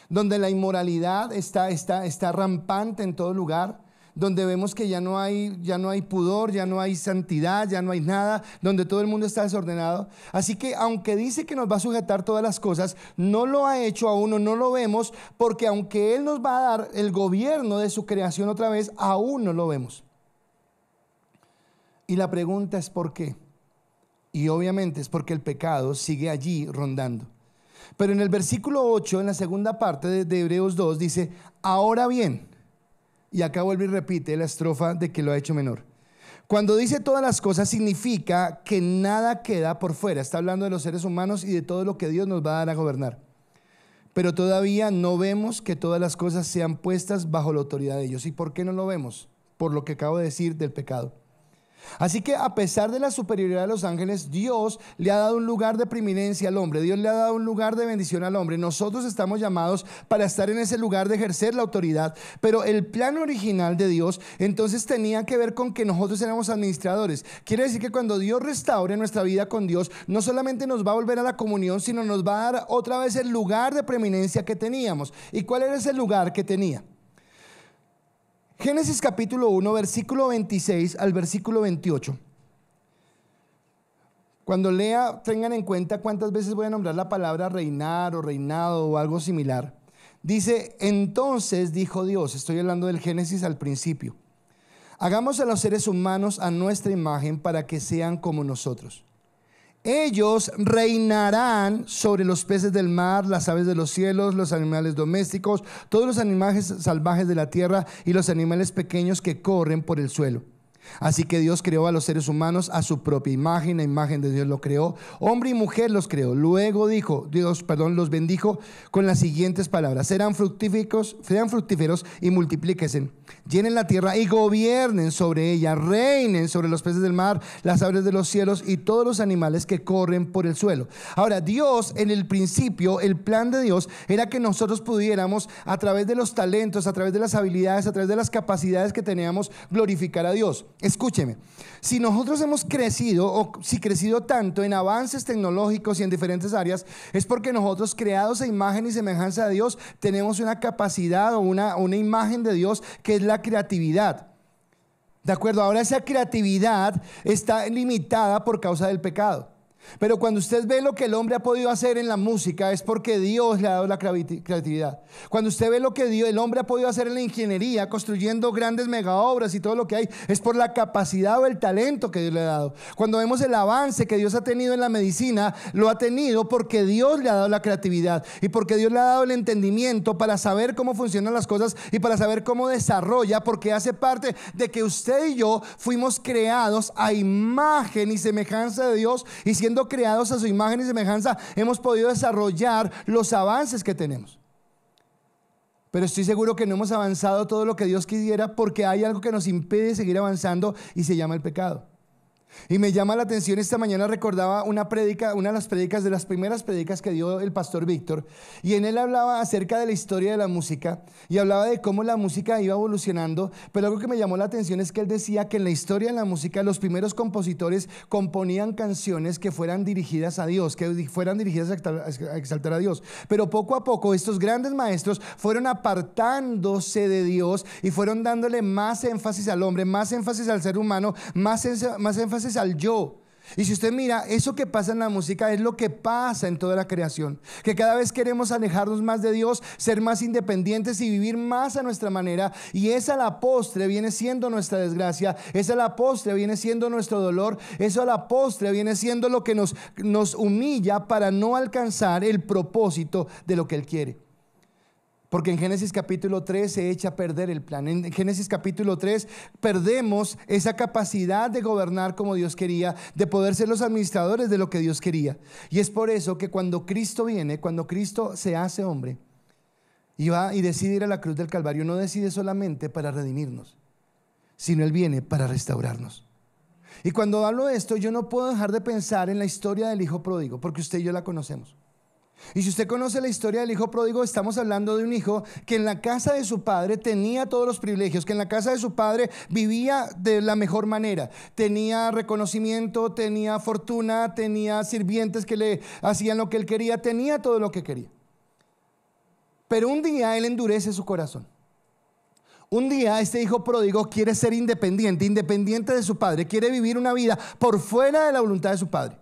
Donde la inmoralidad está rampante en todo lugar. Donde vemos que ya no hay pudor, ya no hay santidad, ya no hay nada, donde todo el mundo está desordenado. Así que aunque dice que nos va a sujetar todas las cosas, no lo ha hecho aún, no lo vemos, porque aunque Él nos va a dar el gobierno de su creación otra vez, aún no lo vemos. Y la pregunta es: ¿por qué? Y obviamente es porque el pecado sigue allí rondando. Pero en el versículo 8, en la segunda parte de Hebreos 2, dice: ahora bien. Y acá vuelve y repite la estrofa de que lo ha hecho menor. Cuando dice todas las cosas, significa que nada queda por fuera. Está hablando de los seres humanos y de todo lo que Dios nos va a dar a gobernar. Pero todavía no vemos que todas las cosas sean puestas bajo la autoridad de ellos. ¿Y por qué no lo vemos? Por lo que acabo de decir del pecado. Así que a pesar de la superioridad de los ángeles, Dios le ha dado un lugar de preeminencia al hombre. Dios le ha dado un lugar de bendición al hombre. Nosotros estamos llamados para estar en ese lugar de ejercer la autoridad. Pero el plan original de Dios entonces tenía que ver con que nosotros éramos administradores. Quiere decir que cuando Dios restaure nuestra vida con Dios, no solamente nos va a volver a la comunión, sino nos va a dar otra vez el lugar de preeminencia que teníamos. ¿Y cuál era ese lugar que tenía? Génesis capítulo 1, versículo 26 al versículo 28. Cuando lea, tengan en cuenta cuántas veces voy a nombrar la palabra reinar o reinado o algo similar. Dice: entonces dijo Dios, estoy hablando del Génesis al principio: hagamos a los seres humanos a nuestra imagen para que sean como nosotros. Ellos reinarán sobre los peces del mar, las aves de los cielos, los animales domésticos, todos los animales salvajes de la tierra y los animales pequeños que corren por el suelo. Así que Dios creó a los seres humanos a su propia imagen, la imagen de Dios lo creó, hombre y mujer los creó. Luego los bendijo con las siguientes palabras: sean fructíferos y multiplíquense, llenen la tierra y gobiernen sobre ella, reinen sobre los peces del mar, las aves de los cielos y todos los animales que corren por el suelo. Ahora, Dios, en el principio, el plan de Dios era que nosotros pudiéramos, a través de los talentos, a través de las habilidades, a través de las capacidades que teníamos, glorificar a Dios. Escúcheme, si nosotros hemos crecido, o si crecido tanto en avances tecnológicos y en diferentes áreas, es porque nosotros, creados a imagen y semejanza de Dios, tenemos una capacidad o una imagen de Dios, que es la creatividad. ¿De acuerdo? Ahora esa creatividad está limitada por causa del pecado. Pero cuando usted ve lo que el hombre ha podido hacer en la música, es porque Dios le ha dado la creatividad. Cuando usted ve lo que el hombre ha podido hacer en la ingeniería, construyendo grandes mega obras y todo lo que hay, es por la capacidad o el talento que Dios le ha dado. Cuando vemos el avance que Dios ha tenido en la medicina, lo ha tenido porque Dios le ha dado la creatividad y porque Dios le ha dado el entendimiento para saber cómo funcionan las cosas y para saber cómo desarrolla, porque hace parte de que usted y yo fuimos creados a imagen y semejanza de Dios, y siendo creados a su imagen y semejanza, hemos podido desarrollar los avances que tenemos. Pero estoy seguro que no hemos avanzado todo lo que Dios quisiera porque hay algo que nos impide seguir avanzando y se llama el pecado. Y me llama la atención, esta mañana recordaba una de las prédicas, de las primeras prédicas que dio el pastor Víctor, y en él hablaba acerca de la historia de la música y hablaba de cómo la música iba evolucionando, pero algo que me llamó la atención es que él decía que en la historia de la música los primeros compositores componían canciones que fueran dirigidas a Dios, que fueran dirigidas a exaltar a Dios, pero poco a poco estos grandes maestros fueron apartándose de Dios y fueron dándole más énfasis al hombre, más énfasis al ser humano, más énfasis al yo. Y si usted mira, eso que pasa en la música es lo que pasa en toda la creación, que cada vez queremos alejarnos más de Dios, ser más independientes y vivir más a nuestra manera, y esa a la postre viene siendo nuestra desgracia, esa a la postre viene siendo nuestro dolor, eso a la postre viene siendo lo que nos humilla para no alcanzar el propósito de lo que Él quiere. Porque en Génesis capítulo 3 se echa a perder el plan. En Génesis capítulo 3 perdemos esa capacidad de gobernar como Dios quería, de poder ser los administradores de lo que Dios quería. Y es por eso que cuando Cristo viene, cuando Cristo se hace hombre y va y decide ir a la cruz del Calvario, no decide solamente para redimirnos, sino Él viene para restaurarnos. Y cuando hablo de esto, yo no puedo dejar de pensar en la historia del hijo pródigo, porque usted y yo la conocemos. Y si usted conoce la historia del hijo pródigo, estamos hablando de un hijo que en la casa de su padre tenía todos los privilegios, que en la casa de su padre vivía de la mejor manera, tenía reconocimiento, tenía fortuna, tenía sirvientes que le hacían lo que él quería, tenía todo lo que quería. Pero un día él endurece su corazón. Un día este hijo pródigo quiere ser independiente de su padre, quiere vivir una vida por fuera de la voluntad de su padre.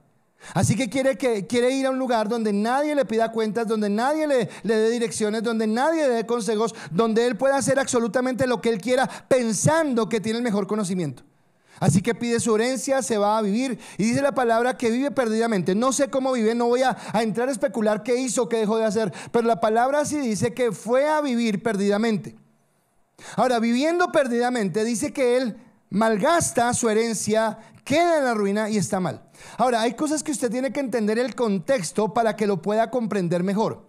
Así que quiere ir a un lugar donde nadie le pida cuentas, donde nadie le dé direcciones, donde nadie le dé consejos, donde él pueda hacer absolutamente lo que él quiera, pensando que tiene el mejor conocimiento. Así que pide su herencia, se va a vivir, y dice la palabra que vive perdidamente. No sé cómo vive, no voy a entrar a especular qué hizo, qué dejó de hacer, pero la palabra sí dice que fue a vivir perdidamente. Ahora, viviendo perdidamente, dice que él malgasta su herencia, queda en la ruina y está mal. Ahora, hay cosas que usted tiene que entender el contexto para que lo pueda comprender mejor.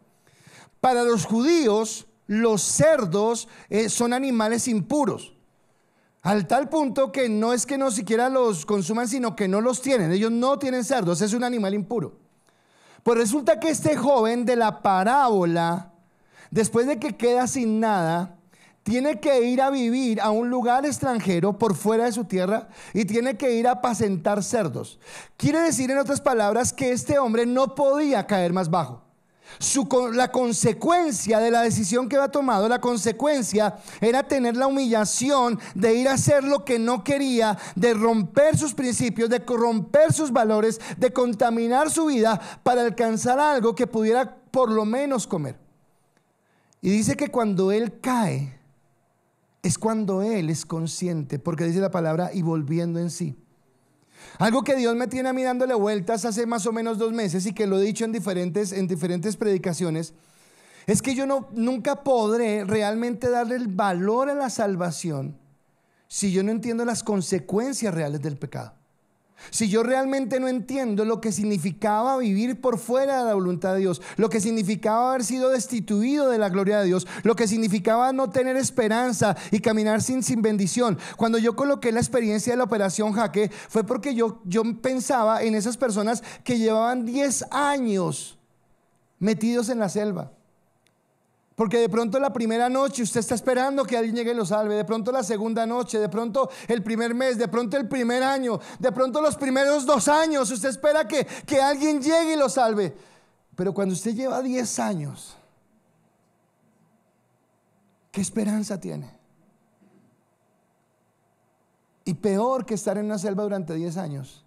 Para los judíos, los cerdos son animales impuros, al tal punto que no es que no siquiera los consuman, sino que no los tienen. Ellos no tienen cerdos, es un animal impuro. Pues resulta que este joven de la parábola, después de que queda sin nada, tiene que ir a vivir a un lugar extranjero por fuera de su tierra y tiene que ir a apacentar cerdos. Quiere decir, en otras palabras, que este hombre no podía caer más bajo. La consecuencia de la decisión que había tomado, la consecuencia era tener la humillación de ir a hacer lo que no quería, de romper sus principios, de corromper sus valores, de contaminar su vida para alcanzar algo que pudiera por lo menos comer. Y dice que cuando él cae, es cuando él es consciente, porque dice la palabra, y volviendo en sí. Algo que Dios me tiene a mí dándole vueltas hace más o menos 2 meses, y que lo he dicho en diferentes predicaciones, es que yo nunca podré realmente darle el valor a la salvación si yo no entiendo las consecuencias reales del pecado. Si yo realmente no entiendo lo que significaba vivir por fuera de la voluntad de Dios, lo que significaba haber sido destituido de la gloria de Dios, lo que significaba no tener esperanza y caminar sin bendición. Cuando yo coloqué la experiencia de la operación Jaque, fue porque yo pensaba en esas personas que llevaban 10 años metidos en la selva. Porque de pronto la primera noche usted está esperando que alguien llegue y lo salve, de pronto la segunda noche, de pronto el primer mes, de pronto el primer año, de pronto los primeros 2 años, usted espera que alguien llegue y lo salve. Pero cuando usted lleva 10 años, ¿qué esperanza tiene? Y peor que estar en una selva durante 10 años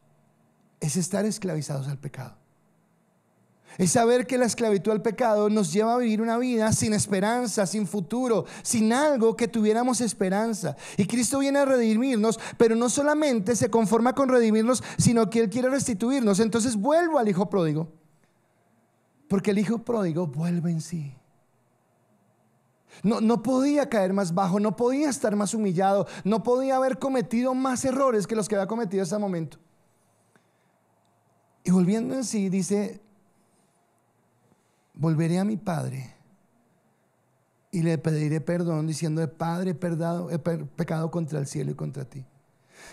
es estar esclavizados al pecado. Es saber que la esclavitud al pecado nos lleva a vivir una vida sin esperanza, sin futuro, sin algo que tuviéramos esperanza. Y Cristo viene a redimirnos, pero no solamente se conforma con redimirnos, sino que Él quiere restituirnos. Entonces vuelvo al hijo pródigo, porque el hijo pródigo vuelve en sí. No podía caer más bajo, no podía estar más humillado, no podía haber cometido más errores que los que había cometido hasta el momento. Y volviendo en sí, dice: volveré a mi padre y le pediré perdón diciendo: Padre, he pecado contra el cielo y contra ti.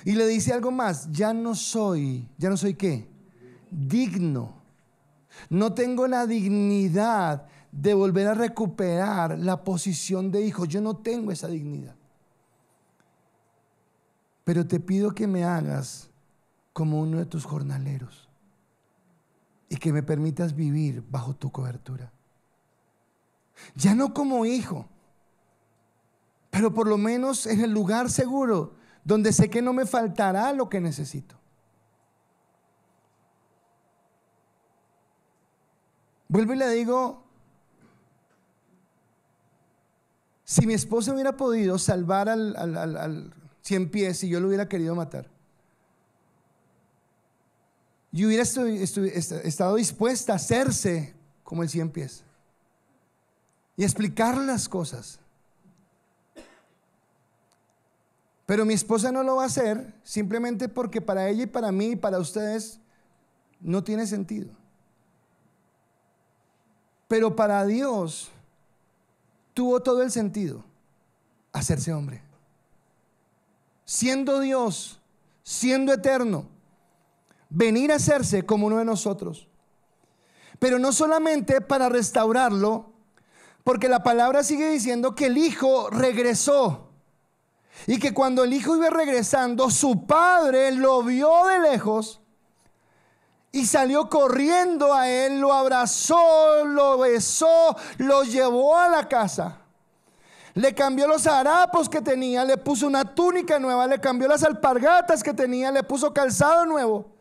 Y le dice algo más: ya no soy ¿qué? Digno. No tengo la dignidad de volver a recuperar la posición de hijo. Yo no tengo esa dignidad. Pero te pido que me hagas como uno de tus jornaleros y que me permitas vivir bajo tu cobertura. Ya no como hijo, pero por lo menos en el lugar seguro donde sé que no me faltará lo que necesito. Vuelvo y le digo: si mi esposa hubiera podido salvar al 100 pies y yo lo hubiera querido matar, yo hubiera estado dispuesta a hacerse como el 100 pies y explicarle las cosas. Pero mi esposa no lo va a hacer simplemente porque para ella y para mí y para ustedes no tiene sentido. Pero para Dios tuvo todo el sentido hacerse hombre. Siendo Dios, siendo eterno, venir a hacerse como uno de nosotros. Pero no solamente para restaurarlo, porque la palabra sigue diciendo que el hijo regresó. Y que cuando el hijo iba regresando, su padre lo vio de lejos y salió corriendo a él, lo abrazó, lo besó, lo llevó a la casa. Le cambió los harapos que tenía, le puso una túnica nueva, le cambió las alpargatas que tenía, le puso calzado nuevo.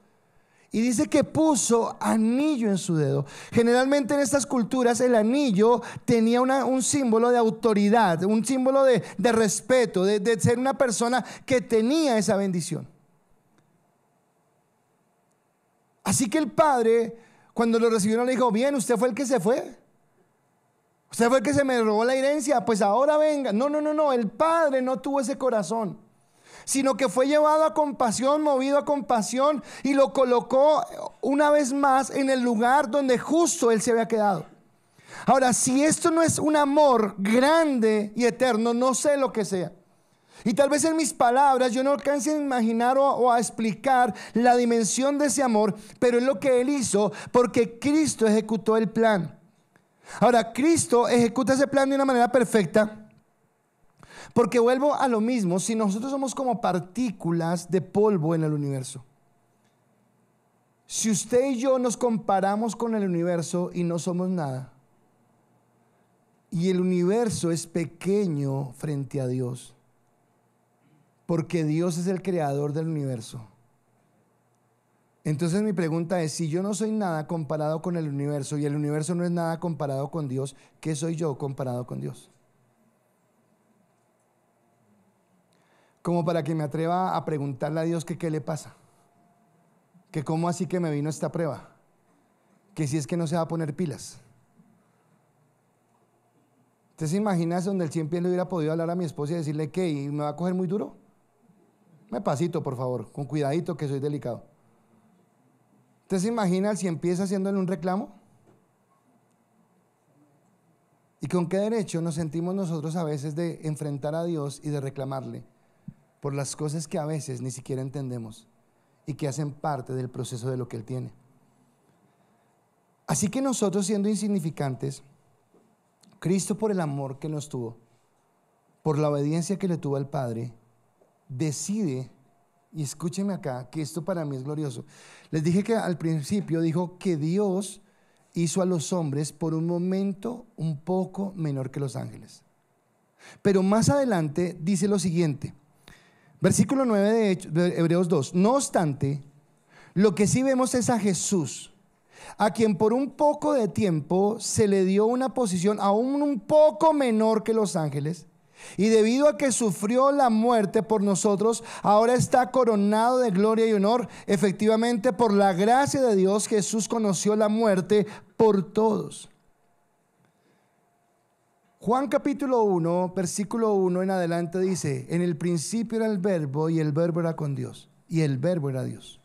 Y dice que puso anillo en su dedo. Generalmente en estas culturas el anillo tenía un símbolo de autoridad, un símbolo de respeto, de ser una persona que tenía esa bendición. Así que el padre, cuando lo recibió, no le dijo: bien, usted fue el que se fue, usted fue el que se me robó la herencia, pues ahora venga. No, el padre no tuvo ese corazón, sino que fue llevado a compasión, movido a compasión, y lo colocó una vez más en el lugar donde justo él se había quedado. Ahora, si esto no es un amor grande y eterno, no sé lo que sea. Y tal vez en mis palabras yo no alcance a imaginar o a explicar la dimensión de ese amor, pero es lo que él hizo porque Cristo ejecutó el plan. Ahora, Cristo ejecuta ese plan de una manera perfecta. Porque vuelvo a lo mismo: si nosotros somos como partículas de polvo en el universo, si usted y yo nos comparamos con el universo y no somos nada, y el universo es pequeño frente a Dios, porque Dios es el creador del universo. Entonces mi pregunta es: si yo no soy nada comparado con el universo y el universo no es nada comparado con Dios, ¿qué soy yo comparado con Dios? Como para que me atreva a preguntarle a Dios que qué le pasa, que cómo así que me vino esta prueba, que si es que no se va a poner pilas. ¿Usted se imagina donde el 100 pies le hubiera podido hablar a mi esposa y decirle qué? ¿Y me va a coger muy duro? Me pasito, por favor, con cuidadito, que soy delicado. ¿Usted se imagina el 100 pies haciéndole un reclamo? ¿Y con qué derecho nos sentimos nosotros a veces de enfrentar a Dios y de reclamarle por las cosas que a veces ni siquiera entendemos y que hacen parte del proceso de lo que Él tiene? Así que nosotros, siendo insignificantes, Cristo, por el amor que nos tuvo, por la obediencia que le tuvo al Padre, decide, y escúchenme acá, que esto para mí es glorioso. Les dije que al principio dijo que Dios hizo a los hombres por un momento un poco menor que los ángeles. Pero más adelante dice lo siguiente, versículo 9 de Hebreos 2: no obstante, lo que sí vemos es a Jesús, a quien por un poco de tiempo se le dio una posición aún un poco menor que los ángeles, y debido a que sufrió la muerte por nosotros, ahora está coronado de gloria y honor. Efectivamente, por la gracia de Dios, Jesús conoció la muerte por todos. Juan capítulo 1, versículo 1 en adelante dice: en el principio era el verbo, y el verbo era con Dios, y el verbo era Dios.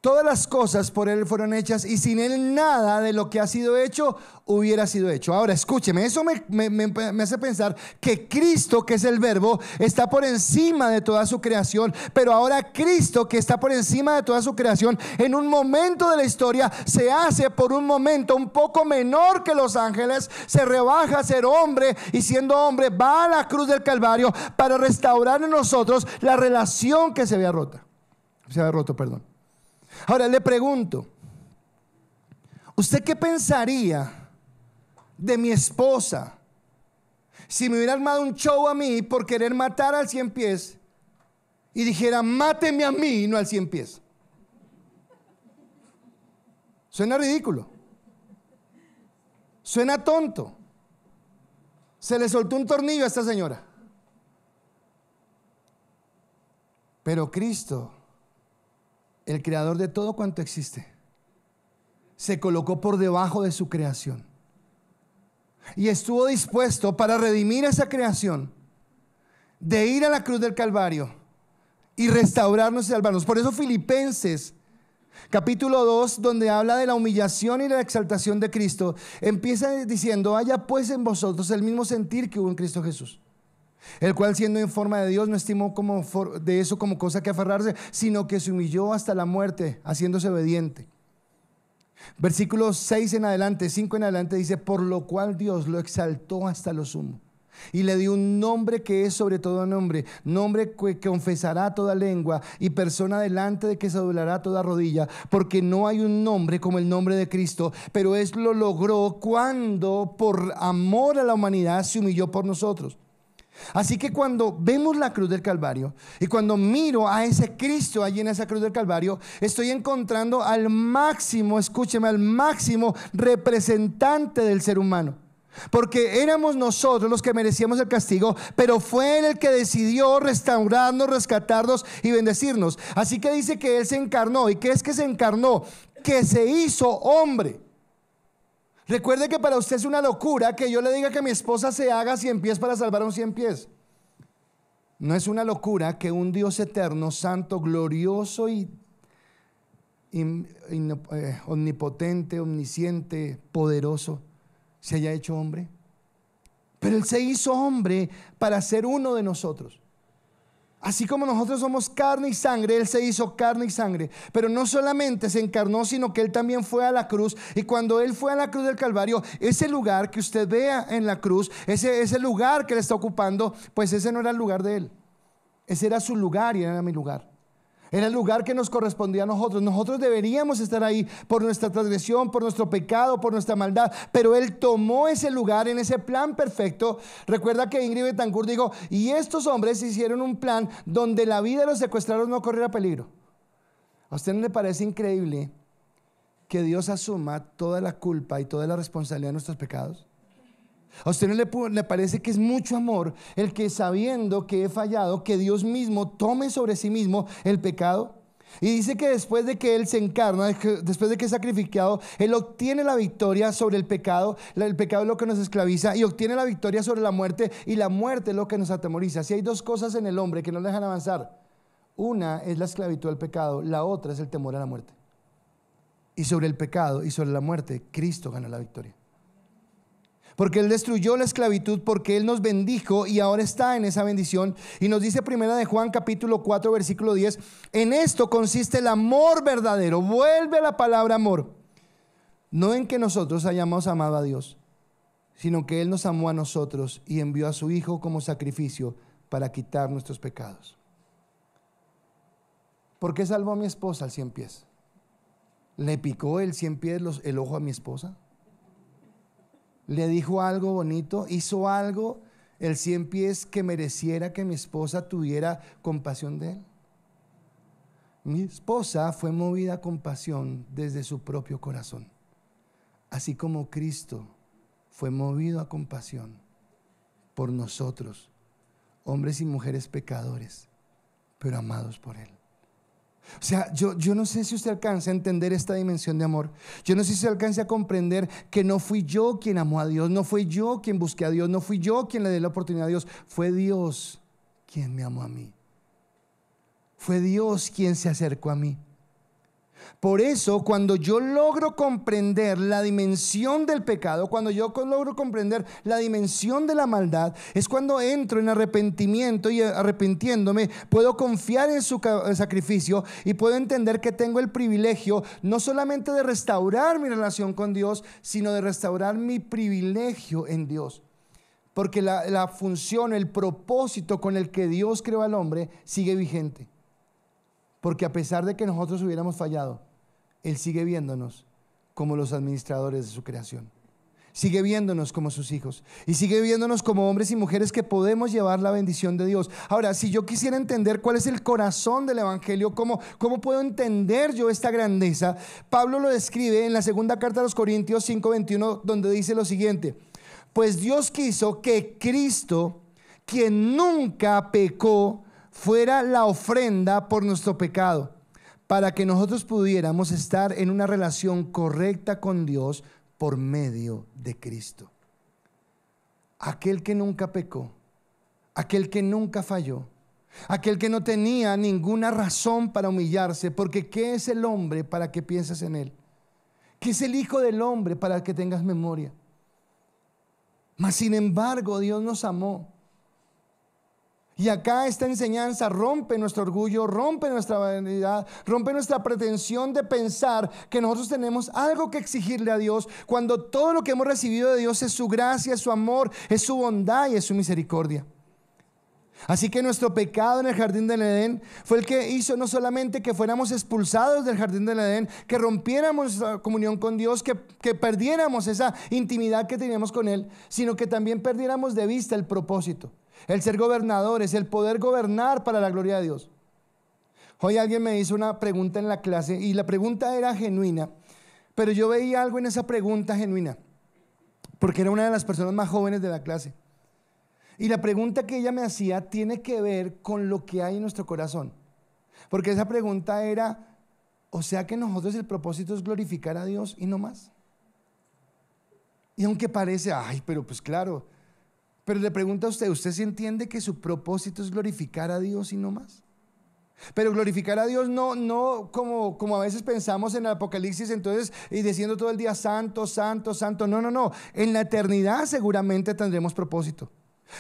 Todas las cosas por Él fueron hechas y sin Él nada de lo que ha sido hecho hubiera sido hecho. Ahora escúcheme, eso me hace pensar que Cristo, que es el Verbo, está por encima de toda su creación. Pero ahora Cristo, que está por encima de toda su creación, en un momento de la historia se hace por un momento un poco menor que los ángeles, se rebaja a ser hombre y siendo hombre va a la cruz del Calvario para restaurar en nosotros la relación que se había roto. Ahora le pregunto, ¿usted qué pensaría de mi esposa si me hubiera armado un show a mí por querer matar al 100 pies y dijera, máteme a mí y no al 100 pies? Suena ridículo, suena tonto. Se le soltó un tornillo a esta señora. Pero Cristo, el creador de todo cuanto existe, se colocó por debajo de su creación y estuvo dispuesto para redimir esa creación, de ir a la cruz del Calvario y restaurarnos y salvarnos. Por eso Filipenses capítulo 2, donde habla de la humillación y la exaltación de Cristo, empieza diciendo, haya pues en vosotros el mismo sentir que hubo en Cristo Jesús, el cual siendo en forma de Dios no estimó de eso como cosa que aferrarse, sino que se humilló hasta la muerte, haciéndose obediente. Versículos 6 en adelante, 5 en adelante dice, por lo cual Dios lo exaltó hasta lo sumo y le dio un nombre que es sobre todo nombre que confesará toda lengua y persona delante de que se doblará toda rodilla, porque no hay un nombre como el nombre de Cristo, pero Él lo logró cuando por amor a la humanidad se humilló por nosotros. Así que cuando vemos la cruz del Calvario y cuando miro a ese Cristo allí en esa cruz del Calvario, estoy encontrando al máximo, escúcheme, al máximo representante del ser humano. Porque éramos nosotros los que merecíamos el castigo, pero fue Él el que decidió restaurarnos, rescatarnos y bendecirnos. Así que dice que Él se encarnó. ¿Y qué es que se encarnó? Que se hizo hombre. Recuerde que para usted es una locura que yo le diga que mi esposa se haga 100 pies para salvar a un 100 pies. No es una locura que un Dios eterno, santo, glorioso y omnipotente, omnisciente, poderoso, se haya hecho hombre. Pero Él se hizo hombre para ser uno de nosotros. Así como nosotros somos carne y sangre, Él se hizo carne y sangre. Pero no solamente se encarnó, sino que Él también fue a la cruz. Y cuando Él fue a la cruz del Calvario, ese lugar que usted vea en la cruz, ese lugar que Él está ocupando, pues ese no era el lugar de Él. Ese era su lugar y era mi lugar. Era el lugar que nos correspondía a nosotros. Nosotros deberíamos estar ahí por nuestra transgresión, por nuestro pecado, por nuestra maldad. Pero Él tomó ese lugar en ese plan perfecto. Recuerda que Ingrid Betancourt dijo, y estos hombres hicieron un plan donde la vida de los secuestrados no corriera peligro. ¿A usted no le parece increíble que Dios asuma toda la culpa y toda la responsabilidad de nuestros pecados? ¿A usted no le parece que es mucho amor el que, sabiendo que he fallado, que Dios mismo tome sobre sí mismo el pecado? Y dice que después de que Él se encarna, después de que es sacrificado, Él obtiene la victoria sobre el pecado. El pecado es lo que nos esclaviza, y obtiene la victoria sobre la muerte, y la muerte es lo que nos atemoriza. Si hay dos cosas en el hombre que no le dejan avanzar, una es la esclavitud del pecado, la otra es el temor a la muerte. Y sobre el pecado y sobre la muerte, Cristo gana la victoria. Porque Él destruyó la esclavitud, porque Él nos bendijo y ahora está en esa bendición. Y nos dice primera de Juan capítulo 4 versículo 10, en esto consiste el amor verdadero. Vuelve a la palabra amor. No en que nosotros hayamos amado a Dios, sino que Él nos amó a nosotros y envió a su Hijo como sacrificio para quitar nuestros pecados. ¿Por qué salvó a mi esposa al 100 pies? ¿Le picó el 100 pies el ojo a mi esposa? ¿Le dijo algo bonito? ¿Hizo algo el 100 pies que mereciera que mi esposa tuviera compasión de él? Mi esposa fue movida a compasión desde su propio corazón, así como Cristo fue movido a compasión por nosotros, hombres y mujeres pecadores, pero amados por Él. O sea, yo no sé si usted alcanza a entender esta dimensión de amor. Yo no sé si usted alcanza a comprender que no fui yo quien amó a Dios, no fui yo quien busqué a Dios, no fui yo quien le di la oportunidad a Dios. Fue Dios quien me amó a mí. Fue Dios quien se acercó a mí. Por eso, cuando yo logro comprender la dimensión del pecado, cuando yo logro comprender la dimensión de la maldad, es cuando entro en arrepentimiento, y arrepintiéndome puedo confiar en su sacrificio y puedo entender que tengo el privilegio no solamente de restaurar mi relación con Dios, sino de restaurar mi privilegio en Dios. Porque la función, el propósito con el que Dios creó al hombre sigue vigente. Porque a pesar de que nosotros hubiéramos fallado, Él sigue viéndonos como los administradores de su creación. Sigue viéndonos como sus hijos. Y sigue viéndonos como hombres y mujeres que podemos llevar la bendición de Dios. Ahora, si yo quisiera entender cuál es el corazón del evangelio, cómo puedo entender yo esta grandeza, Pablo lo describe en la segunda carta a los Corintios 5:21, donde dice lo siguiente: pues Dios quiso que Cristo, quien nunca pecó, fuera la ofrenda por nuestro pecado, para que nosotros pudiéramos estar en una relación correcta con Dios por medio de Cristo. Aquel que nunca pecó, aquel que nunca falló, aquel que no tenía ninguna razón para humillarse, porque ¿qué es el hombre para que pienses en él? ¿Qué es el Hijo del Hombre para que tengas memoria? Mas sin embargo, Dios nos amó. Y acá esta enseñanza rompe nuestro orgullo, rompe nuestra vanidad, rompe nuestra pretensión de pensar que nosotros tenemos algo que exigirle a Dios, cuando todo lo que hemos recibido de Dios es su gracia, es su amor, es su bondad y es su misericordia. Así que nuestro pecado en el jardín del Edén fue el que hizo no solamente que fuéramos expulsados del jardín del Edén, que rompiéramos nuestra comunión con Dios, que perdiéramos esa intimidad que teníamos con Él, sino que también perdiéramos de vista el propósito, el ser gobernadores, el poder gobernar para la gloria de Dios. Hoy alguien me hizo una pregunta en la clase y la pregunta era genuina, pero yo veía algo en esa pregunta genuina, porque era una de las personas más jóvenes de la clase. Y la pregunta que ella me hacía tiene que ver con lo que hay en nuestro corazón. Porque esa pregunta era, o sea que nosotros el propósito es glorificar a Dios y no más. Y aunque parece, ay, pero pues claro, pero le pregunto a usted, ¿usted sí entiende que su propósito es glorificar a Dios y no más? Pero glorificar a Dios no como a veces pensamos en el Apocalipsis, entonces, y diciendo todo el día santo, santo, santo. No. En la eternidad seguramente tendremos propósito.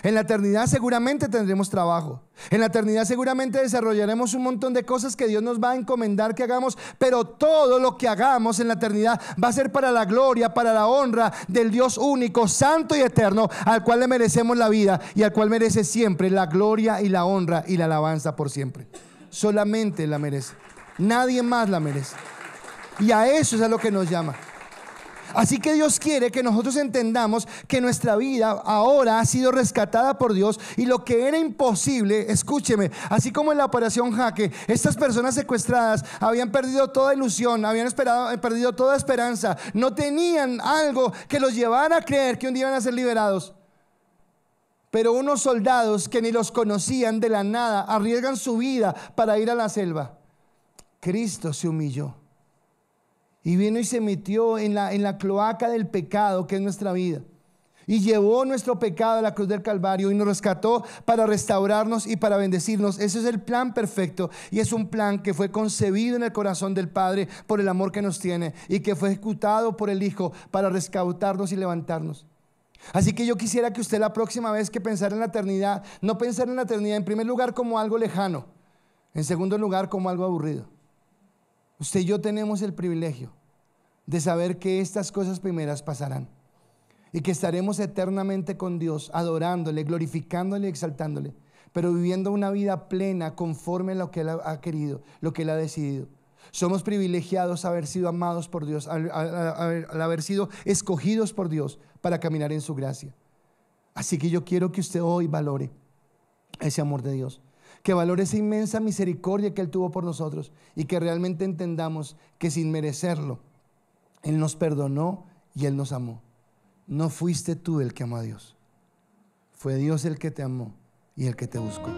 En la eternidad seguramente tendremos trabajo. En la eternidad seguramente desarrollaremos un montón de cosas que Dios nos va a encomendar que hagamos. Pero todo lo que hagamos en la eternidad va a ser para la gloria, para la honra del Dios único, santo y eterno, al cual le merecemos la vida y al cual merece siempre la gloria y la honra y la alabanza por siempre. Solamente la merece. Nadie más la merece. Y a eso es a lo que nos llama. Así que Dios quiere que nosotros entendamos que nuestra vida ahora ha sido rescatada por Dios, y lo que era imposible, escúcheme, así como en la operación Jaque, estas personas secuestradas habían perdido toda ilusión, habían perdido toda esperanza, no tenían algo que los llevara a creer que un día iban a ser liberados. Pero unos soldados que ni los conocían, de la nada arriesgan su vida para ir a la selva. Cristo se humilló y vino y se metió en la cloaca del pecado, que es nuestra vida, y llevó nuestro pecado a la cruz del Calvario y nos rescató para restaurarnos y para bendecirnos. Ese es el plan perfecto, y es un plan que fue concebido en el corazón del Padre por el amor que nos tiene, y que fue ejecutado por el Hijo para rescatarnos y levantarnos. Así que yo quisiera que usted, la próxima vez que pensara en la eternidad, no pensara en la eternidad en primer lugar como algo lejano, en segundo lugar como algo aburrido. Usted y yo tenemos el privilegio de saber que estas cosas primeras pasarán y que estaremos eternamente con Dios, adorándole, glorificándole y exaltándole, pero viviendo una vida plena conforme a lo que Él ha querido, lo que Él ha decidido. Somos privilegiados haber sido amados por Dios, al haber sido escogidos por Dios para caminar en su gracia. Así que yo quiero que usted hoy valore ese amor de Dios, que valore esa inmensa misericordia que Él tuvo por nosotros, y que realmente entendamos que sin merecerlo Él nos perdonó y Él nos amó. No fuiste tú el que amó a Dios, fue Dios el que te amó y el que te buscó.